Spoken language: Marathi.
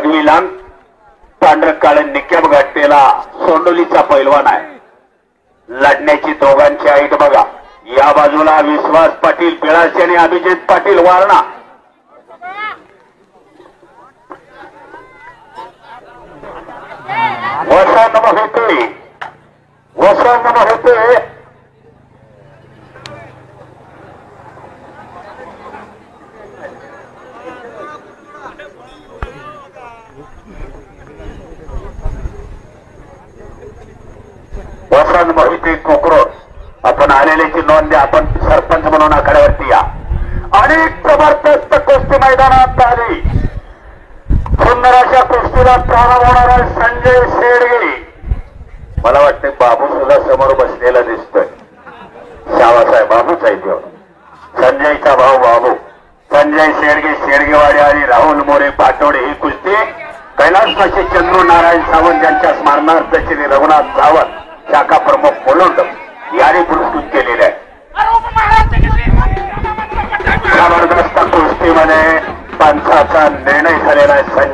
पगवी लांब पांढर काळे निक्याब गाठलेला सोंडोलीचा पैलवान आहे. लढण्याची दोघांची ऐट बघा. या बाजूला विश्वास पाटील पिळाचे आणि अभिजित पाटील वारणा. वसंत होते वसंत मोहिते कोकरोड. आपण आलेल्याची नोंद द्या. आपण सरपंच म्हणून आखाड्यावरती या. आणि जबरदस्त कुस्ती मैदानात आली. सुंदर अशा कुस्तीला प्रारंभ होणारा संजय शेडगे. मला वाटते बाबू सुद्धा समोर बसलेला दिसतोय. शाबासाहेब बाबूच आहे तो. संजयचा भाऊ बाबू संजय शेडगे शेडगेवाडी आणि राहुल मोरे पाटोडे. ही कुस्ती कैलासवासी चंद्रू नारायण सावंत यांच्या स्मरणार्थ श्री रघुनाथ सावंत शाखा प्रमुख मुलुंड याने पुरस्कृत केलेले आहे. जबरदस्त कुस्तीमध्ये पंचाचा निर्णय झालेला आहे.